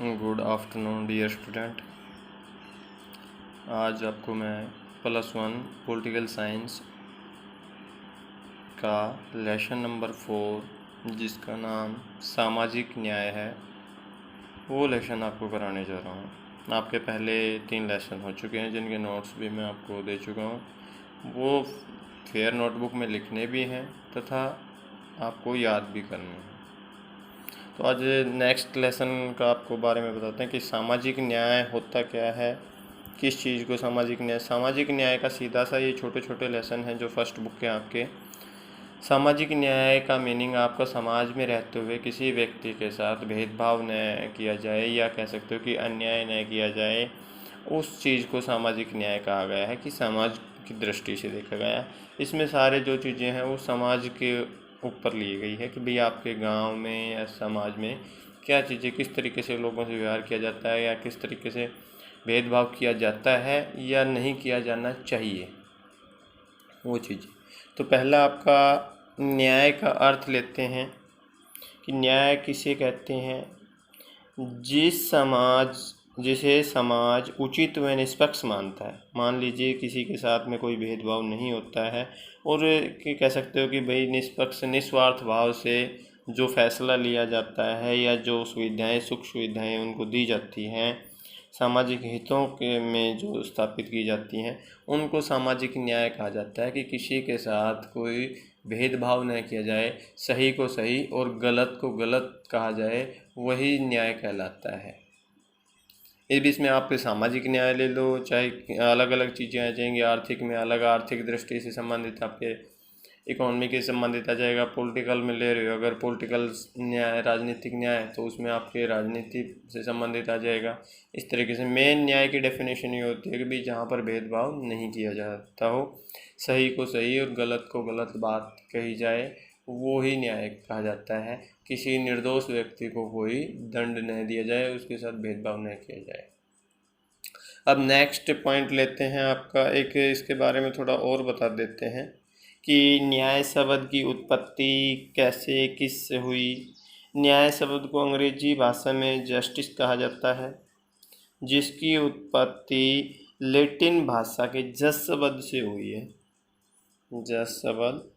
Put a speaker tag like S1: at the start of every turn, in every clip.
S1: Good afternoon dear student. आज आपको मैं +1 पॉलिटिकल साइंस का लेसन नंबर 4 जिसका नाम सामाजिक न्याय है वो लेसन आपको कराने जा रहा हूँ। आपके पहले 3 लेसन हो चुके हैं जिनके नोट्स भी मैं आपको दे चुका हूँ। वो फेयर नोटबुक में लिखने भी हैं तथा आपको याद भी करने हैं। तो आज नेक्स्ट लेसन का आपको बारे में बताते हैं कि सामाजिक न्याय होता क्या है, किस चीज़ को सामाजिक न्याय का सीधा सा ये छोटे छोटे लेसन हैं जो फर्स्ट बुक के आपके। सामाजिक न्याय का मीनिंग आपका समाज में रहते हुए किसी व्यक्ति के साथ भेदभाव न किया जाए या कह सकते हो कि अन्याय न किया जाए, उस चीज़ को सामाजिक न्याय कहा गया है कि समाज की दृष्टि से देखा गया है। इसमें सारे जो चीज़ें हैं वो समाज के ऊपर ली गई है कि भाई आपके गांव में या समाज में क्या चीज़ें, किस तरीके से लोगों से व्यवहार किया जाता है या किस तरीके से भेदभाव किया जाता है या नहीं किया जाना चाहिए, वो चीज़। तो पहला आपका न्याय का अर्थ लेते हैं कि न्याय किसे कहते हैं। जिसे समाज उचित व निष्पक्ष मानता है। मान लीजिए किसी के साथ में कोई भेदभाव नहीं होता है और कह सकते हो कि भाई निष्पक्ष निस्वार्थ भाव से जो फैसला लिया जाता है या जो सुविधाएं सुख सुविधाएं उनको दी जाती हैं, सामाजिक हितों के में जो स्थापित की जाती हैं, उनको सामाजिक न्याय कहा जाता है कि किसी के साथ कोई भेदभाव न किया जाए, सही को सही और गलत को गलत कहा जाए, वही न्याय कहलाता है। इस बीच में आप सामाजिक न्याय ले लो, चाहे अलग अलग चीज़ें आ जाएंगी। आर्थिक में अलग आर्थिक दृष्टि से संबंधित आपके इकोनॉमी के संबंधित आ जाएगा। पॉलिटिकल में ले रहे हो अगर पॉलिटिकल न्याय, राजनीतिक न्याय, तो उसमें आपके राजनीति से संबंधित आ जाएगा। इस तरीके से मेन न्याय की डेफिनेशन ये होती है कि भाई जहाँ पर भेदभाव नहीं किया जाता हो, सही को सही और गलत को गलत बात कही जाए, वो ही न्याय कहा जाता है। किसी निर्दोष व्यक्ति को कोई दंड नहीं दिया जाए, उसके साथ भेदभाव नहीं किया जाए। अब नेक्स्ट पॉइंट लेते हैं आपका, एक इसके बारे में थोड़ा और बता देते हैं कि न्याय शब्द की उत्पत्ति कैसे किससे हुई। न्याय शब्द को अंग्रेजी भाषा में जस्टिस कहा जाता है, जिसकी उत्पत्ति लैटिन भाषा के जस शब्द से हुई है। जस शब्द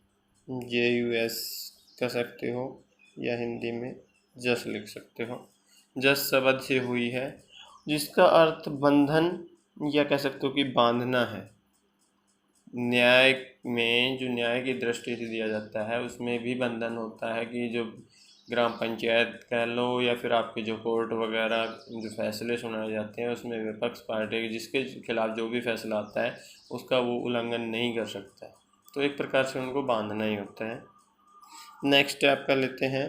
S1: JUS कह सकते हो या हिंदी में जस लिख सकते हो। जस शब्द से हुई है जिसका अर्थ बंधन या कह सकते हो कि बांधना है। न्याय में जो न्याय की दृष्टि से दिया जाता है उसमें भी बंधन होता है कि जो ग्राम पंचायत कह लो या फिर आपके जो कोर्ट वगैरह जो फैसले सुनाए जाते हैं उसमें विपक्ष पार्टी जिसके खिलाफ जो भी फैसला आता है उसका वो उल्लंघन नहीं कर सकता। तो एक प्रकार से उनको बांधना ही होता है। नेक्स्ट आपका लेते हैं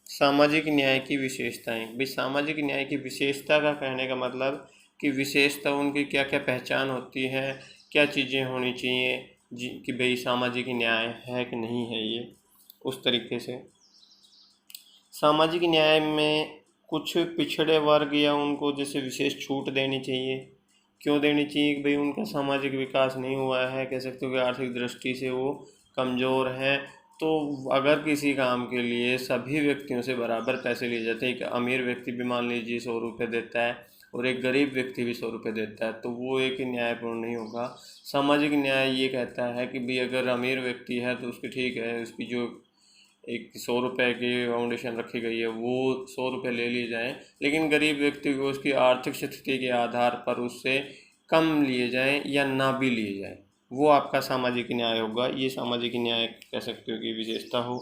S1: सामाजिक न्याय की विशेषताएं। भाई सामाजिक न्याय की विशेषता का कहने का मतलब कि विशेषता उनकी क्या क्या पहचान होती है, क्या चीज़ें होनी चाहिए कि भाई सामाजिक न्याय है कि नहीं है। ये उस तरीके से सामाजिक न्याय में कुछ पिछड़े वर्ग या उनको जैसे विशेष छूट देनी चाहिए। क्यों देनी चाहिए कि भाई उनका सामाजिक विकास नहीं हुआ है, कह सकते हो कि आर्थिक दृष्टि से वो कमज़ोर हैं। तो अगर किसी काम के लिए सभी व्यक्तियों से बराबर पैसे लिए जाते हैं, एक अमीर व्यक्ति भी मान लीजिए 100 रुपये देता है और एक गरीब व्यक्ति भी 100 रुपये देता है, तो वो एक न्यायपूर्ण नहीं होगा। सामाजिक न्याय ये कहता है कि भाई अगर अमीर व्यक्ति है तो उसकी ठीक है, उसकी जो एक 100 रुपये की फाउंडेशन रखी गई है वो 100 रुपये ले लिए जाएँ, लेकिन गरीब व्यक्ति को उसकी आर्थिक स्थिति के आधार पर उससे कम लिए जाएँ या ना भी लिए जाएँ, वो आपका सामाजिक न्याय होगा। ये सामाजिक न्याय कह सकते हो कि विशेषता हो।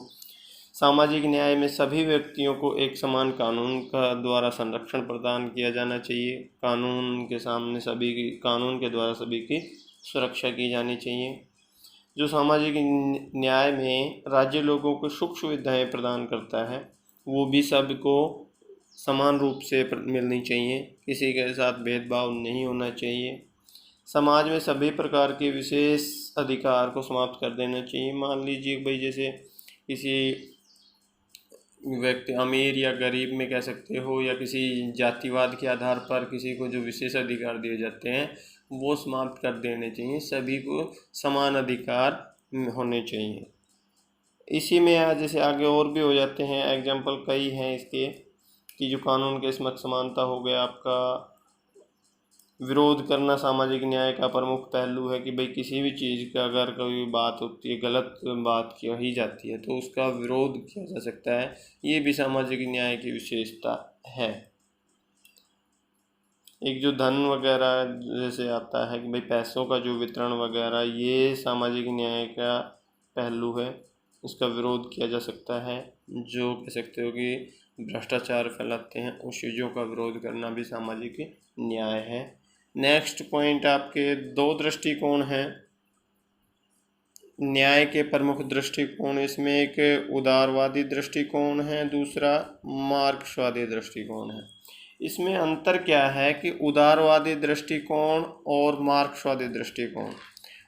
S1: सामाजिक न्याय में सभी व्यक्तियों को एक समान कानून का द्वारा संरक्षण प्रदान किया जाना चाहिए। कानून के द्वारा सभी की सुरक्षा की जानी चाहिए। जो सामाजिक न्याय में राज्य लोगों को सुख सुविधाएं प्रदान करता है वो भी सबको समान रूप से मिलनी चाहिए, किसी के साथ भेदभाव नहीं होना चाहिए। समाज में सभी प्रकार के विशेष अधिकार को समाप्त कर देना चाहिए। मान लीजिए भाई जैसे किसी व्यक्ति अमीर या गरीब में कह सकते हो या किसी जातिवाद के आधार पर किसी को जो विशेष अधिकार दिए जाते हैं वो समाप्त कर देने चाहिए। सभी को समान अधिकार होने चाहिए। इसी में जैसे आगे और भी हो जाते हैं, एग्जाम्पल कई हैं इसके की जो कानून के समक्ष समानता हो गया आपका विरोध करना सामाजिक न्याय का प्रमुख पहलू है कि भाई किसी भी चीज़ का अगर कोई बात होती है, गलत बात कही जाती है तो उसका विरोध किया जा सकता है। ये भी सामाजिक न्याय की विशेषता है। एक जो धन वगैरह जैसे आता है कि भाई पैसों का जो वितरण वगैरह, ये सामाजिक न्याय का पहलू है, उसका विरोध किया जा सकता है। जो कह सकते हो कि भ्रष्टाचार फैलाते हैं उस चीज़ों का विरोध करना भी सामाजिक न्याय है। नेक्स्ट पॉइंट आपके दो दृष्टिकोण हैं न्याय के प्रमुख दृष्टिकोण। इसमें एक उदारवादी दृष्टिकोण है, दूसरा मार्क्सवादी दृष्टिकोण है। इसमें अंतर क्या है कि उदारवादी दृष्टिकोण और मार्क्सवादी दृष्टिकोण।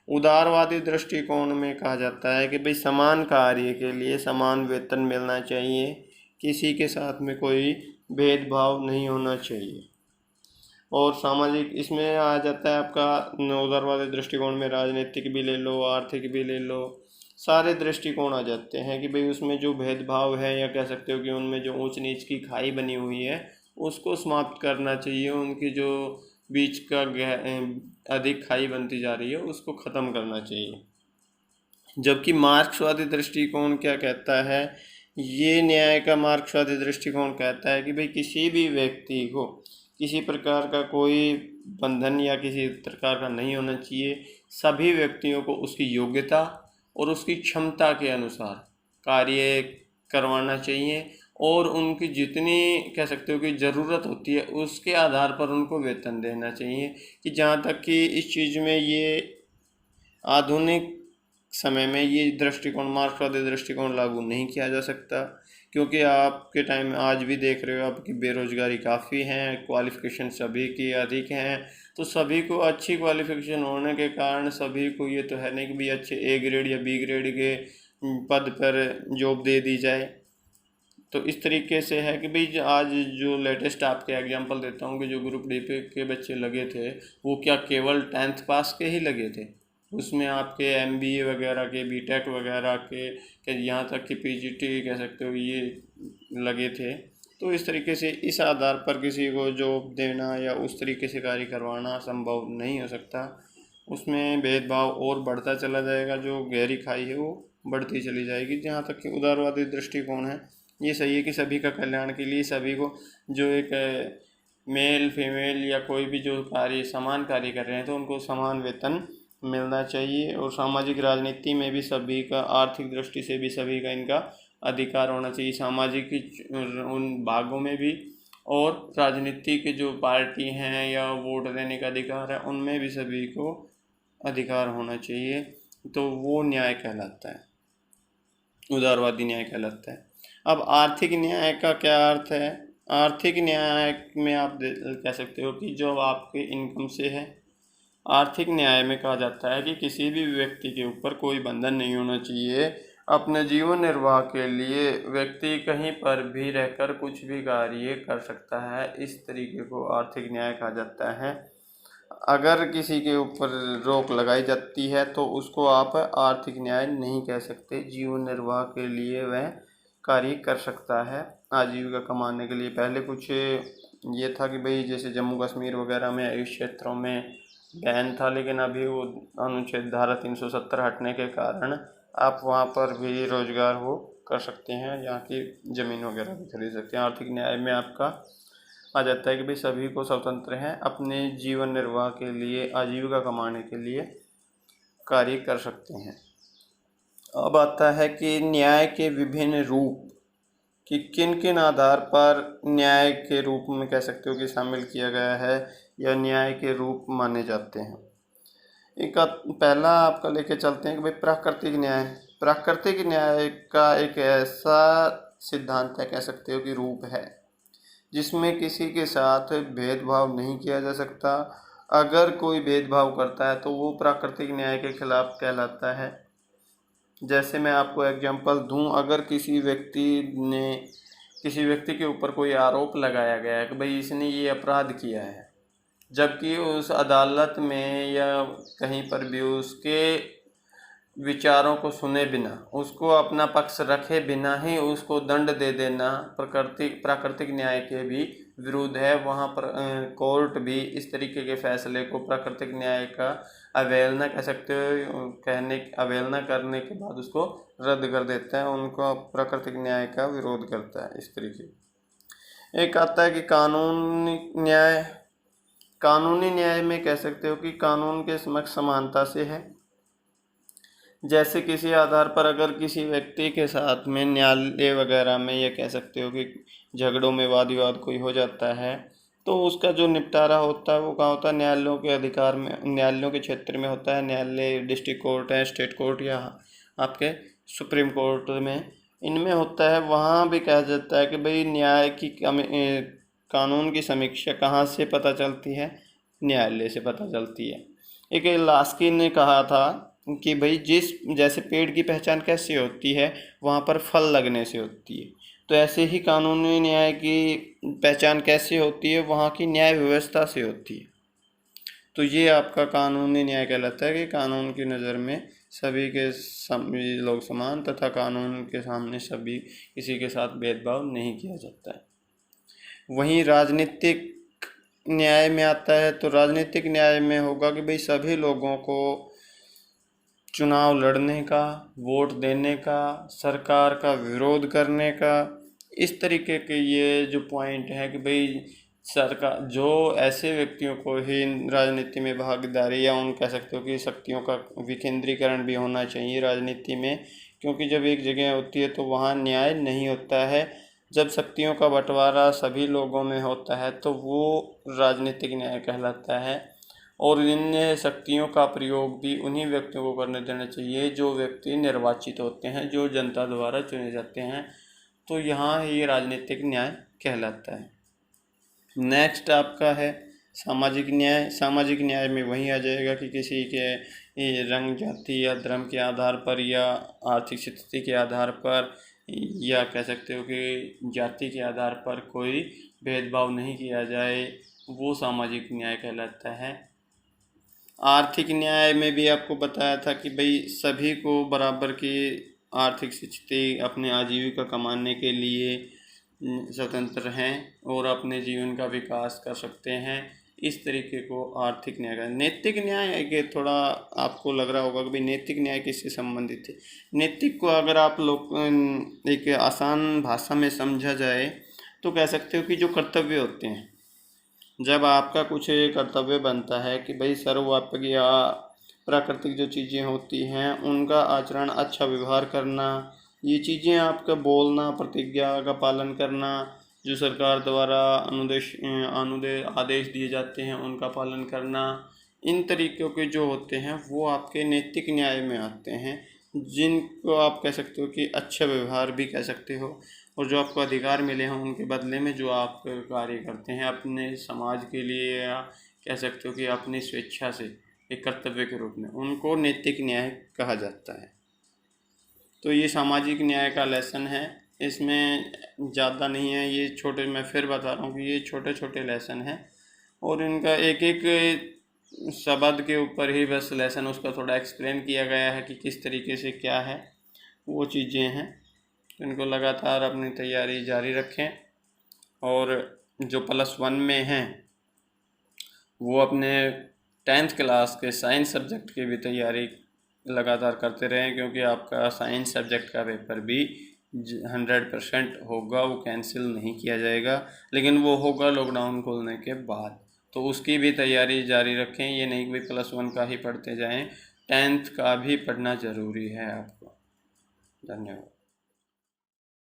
S1: उदारवादी दृष्टिकोण में कहा जाता है कि भाई समान कार्य के लिए समान वेतन मिलना चाहिए, किसी के साथ में कोई भेदभाव नहीं होना चाहिए। और सामाजिक इसमें आ जाता है आपका उदारवादी दृष्टिकोण में राजनीतिक भी ले लो, आर्थिक भी ले लो, सारे दृष्टिकोण आ जाते हैं कि भाई उसमें जो भेदभाव है या कह सकते हो कि उनमें जो ऊंच नीच की खाई बनी हुई है उसको समाप्त करना चाहिए, उनकी जो बीच का अधिक खाई बनती जा रही है उसको ख़त्म करना चाहिए। जबकि मार्क्सवादी दृष्टिकोण क्या कहता है, ये न्याय का मार्क्सवादी दृष्टिकोण कहता है कि भाई किसी भी व्यक्ति को किसी प्रकार का कोई बंधन या किसी प्रकार का नहीं होना चाहिए। सभी व्यक्तियों को उसकी योग्यता और उसकी क्षमता के अनुसार कार्य करवाना चाहिए और उनकी जितनी कह सकते हो कि ज़रूरत होती है उसके आधार पर उनको वेतन देना चाहिए। कि जहाँ तक कि इस चीज़ में ये आधुनिक समय में ये दृष्टिकोण मार्क्सवादी दृष्टिकोण लागू नहीं किया जा सकता, क्योंकि आपके टाइम में आज भी देख रहे हो आपकी बेरोजगारी काफ़ी है, क्वालिफ़िकेशन सभी की अधिक हैं, तो सभी को अच्छी क्वालिफ़िकेशन होने के कारण सभी को ये तो है नहीं कि भी अच्छे ए ग्रेड या बी ग्रेड के पद पर जॉब दे दी जाए। तो इस तरीके से है कि भाई आज जो लेटेस्ट आपके एग्जांपल देता हूँ कि जो ग्रुप डी पे के बच्चे लगे थे वो क्या केवल 10th पास के ही लगे थे, उसमें आपके MBA वगैरह के, BTech वगैरह के यहाँ तक कि PGT कह सकते हो ये लगे थे। तो इस तरीके से इस आधार पर किसी को जॉब देना या उस तरीके से कार्य करवाना संभव नहीं हो सकता। उसमें भेदभाव और बढ़ता चला जाएगा, जो गहरी खाई है वो बढ़ती चली जाएगी। जहाँ तक कि उदारवादी दृष्टिकोण है ये सही है कि सभी का कल्याण के लिए सभी को जो एक मेल फीमेल या कोई भी जो कार्य समान कार्य कर रहे हैं तो उनको समान वेतन मिलना चाहिए। और सामाजिक राजनीति में भी सभी का आर्थिक दृष्टि से भी सभी का इनका अधिकार होना चाहिए, सामाजिक उन भागों में भी और राजनीति के जो पार्टी हैं या वोट देने का अधिकार है उनमें भी सभी को अधिकार होना चाहिए। तो वो न्याय कहलाता है, उदारवादी न्याय कहलाता है। अब आर्थिक न्याय का क्या अर्थ है? आर्थिक न्याय में आप कह सकते हो कि जो आपके इनकम से है। आर्थिक न्याय में कहा जाता है कि किसी भी व्यक्ति के ऊपर कोई बंधन नहीं होना चाहिए। अपने जीवन निर्वाह के लिए व्यक्ति कहीं पर भी रहकर कुछ भी कार्य कर सकता है, इस तरीके को आर्थिक न्याय कहा जाता है। अगर किसी के ऊपर रोक लगाई जाती है तो उसको आप आर्थिक न्याय नहीं कह सकते। जीवन निर्वाह के लिए वह कार्य कर सकता है आजीविका कमाने के लिए। पहले कुछ ये था कि भाई जैसे जम्मू कश्मीर वगैरह में इस क्षेत्रों में बैन था, लेकिन अभी वो अनुच्छेद धारा 370 हटने के कारण आप वहाँ पर भी रोजगार वो कर सकते हैं, यहाँ की ज़मीन वगैरह भी खरीद सकते हैं। आर्थिक न्याय में आपका आ जाता है कि भाई सभी को स्वतंत्र हैं अपने जीवन निर्वाह के लिए, आजीविका कमाने के लिए कार्य कर सकते हैं। अब आता है कि न्याय के विभिन्न रूप, कि किन किन आधार पर न्याय के रूप में कह सकते हो कि शामिल किया गया है या न्याय के रूप माने जाते हैं। एक पहला आपका लेके चलते हैं कि भाई प्राकृतिक न्याय। प्राकृतिक न्याय का एक ऐसा सिद्धांत है, कह सकते हो कि रूप है, जिसमें किसी के साथ भेदभाव नहीं किया जा सकता। अगर कोई भेदभाव करता है तो वो प्राकृतिक न्याय के खिलाफ कहलाता है। जैसे मैं आपको एग्जांपल दूं, अगर किसी व्यक्ति के ऊपर कोई आरोप लगाया गया है कि भाई इसने ये अपराध किया है, जबकि उस अदालत में या कहीं पर भी उसके विचारों को सुने बिना, उसको अपना पक्ष रखे बिना ही उसको दंड दे देना प्राकृतिक न्याय के भी विरुद्ध है। वहाँ पर कोर्ट भी इस तरीके के फैसले को प्राकृतिक न्याय का अवहेलना कह सकते हो, अवहेलना करने के बाद उसको रद्द कर देता है, उनको प्राकृतिक न्याय का विरोध करता है इस तरीके। एक आता है कि कानूनी न्याय में कह सकते हो कि कानून के समक्ष समानता से है। जैसे किसी आधार पर अगर किसी व्यक्ति के साथ में न्यायालय वगैरह में, या कह सकते हो कि झगड़ों में वाद विवाद कोई हो जाता है, तो उसका जो निपटारा होता है वो कहाँ होता है, न्यायालयों के अधिकार में, न्यायालयों के क्षेत्र में होता है। न्यायालय डिस्ट्रिक्ट कोर्ट है, स्टेट कोर्ट, या आपके सुप्रीम कोर्ट में, इनमें होता है। वहाँ भी कहा जाता है कि भाई न्याय की कानून की समीक्षा कहाँ से पता चलती है, न्यायालय से पता चलती है। एक लास्की ने कहा था कि भाई जैसे पेड़ की पहचान कैसे होती है, वहाँ पर फल लगने से होती है, तो ऐसे ही कानूनी न्याय की पहचान कैसे होती है, वहाँ की न्याय व्यवस्था से होती है। तो ये आपका कानूनी न्याय कहलाता है कि कानून की नज़र में सभी लोग समान, तथा कानून के सामने सभी किसी के साथ भेदभाव नहीं किया जाता है। वहीं राजनीतिक न्याय में आता है, तो राजनीतिक न्याय में होगा कि भाई सभी लोगों को चुनाव लड़ने का, वोट देने का, सरकार का विरोध करने का, इस तरीके के ये जो पॉइंट है कि भाई सरकार जो ऐसे व्यक्तियों को ही राजनीति में भागीदारी, या उन कह सकते हो कि शक्तियों का विकेंद्रीकरण भी होना चाहिए राजनीति में, क्योंकि जब एक जगह होती है तो वहाँ न्याय नहीं होता है। जब शक्तियों का बंटवारा सभी लोगों में होता है तो वो राजनीतिक न्याय कहलाता है। और इन शक्तियों का प्रयोग भी उन्हीं व्यक्तियों को करने देना चाहिए जो व्यक्ति निर्वाचित होते हैं, जो जनता द्वारा चुने जाते हैं। तो यहाँ ये राजनीतिक न्याय कहलाता है। नेक्स्ट आपका है सामाजिक न्याय। सामाजिक न्याय में वही आ जाएगा कि किसी के रंग, जाति या धर्म के आधार पर, या आर्थिक स्थिति के आधार पर, या कह सकते हो कि जाति के आधार पर कोई भेदभाव नहीं किया जाए, वो सामाजिक न्याय कहलाता है। आर्थिक न्याय में भी आपको बताया था कि भाई सभी को बराबर की आर्थिक स्थिति, अपने आजीविका कमाने के लिए स्वतंत्र हैं और अपने जीवन का विकास कर सकते हैं। इस तरीके को आर्थिक न्याय का। नैतिक न्याय के थोड़ा आपको लग रहा होगा कि भाई नैतिक न्याय किससे संबंधित है। नैतिक को अगर आप लोग एक आसान भाषा में समझा जाए तो कह सकते हो कि जो कर्तव्य होते हैं, जब आपका कुछ कर्तव्य बनता है कि भाई सर्वव्यापक या प्राकृतिक जो चीज़ें होती हैं उनका आचरण, अच्छा व्यवहार करना, ये चीज़ें आपका बोलना, प्रतिज्ञा का पालन करना, जो सरकार द्वारा आदेश दिए जाते हैं उनका पालन करना, इन तरीक़ों के जो होते हैं वो आपके नैतिक न्याय में आते हैं, जिनको आप कह सकते हो कि अच्छा व्यवहार भी कह सकते हो। और जो आपको अधिकार मिले हैं उनके बदले में जो आप कार्य करते हैं अपने समाज के लिए, या कह सकते हो कि अपनी स्वेच्छा से एक कर्तव्य के रूप में, उनको नैतिक न्याय कहा जाता है। तो ये सामाजिक न्याय का लेसन है, इसमें ज़्यादा नहीं है, ये छोटे, मैं फिर बता रहा हूँ कि ये छोटे छोटे लेसन हैं और इनका एक एक शब्द के ऊपर ही बस लेसन उसका थोड़ा एक्सप्लेन किया गया है कि किस तरीके से क्या है, वो चीज़ें हैं। तो इनको लगातार अपनी तैयारी जारी रखें और जो +1 में हैं वो अपने 10th क्लास के साइंस सब्जेक्ट की भी तैयारी लगातार करते रहें, क्योंकि आपका साइंस सब्जेक्ट का पेपर भी 100% होगा, वो कैंसिल नहीं किया जाएगा, लेकिन वो होगा लॉकडाउन खोलने के बाद। तो उसकी भी तैयारी जारी रखें, ये नहीं कि +1 का ही पढ़ते जाएं, 10th का भी पढ़ना ज़रूरी है आपको। धन्यवाद।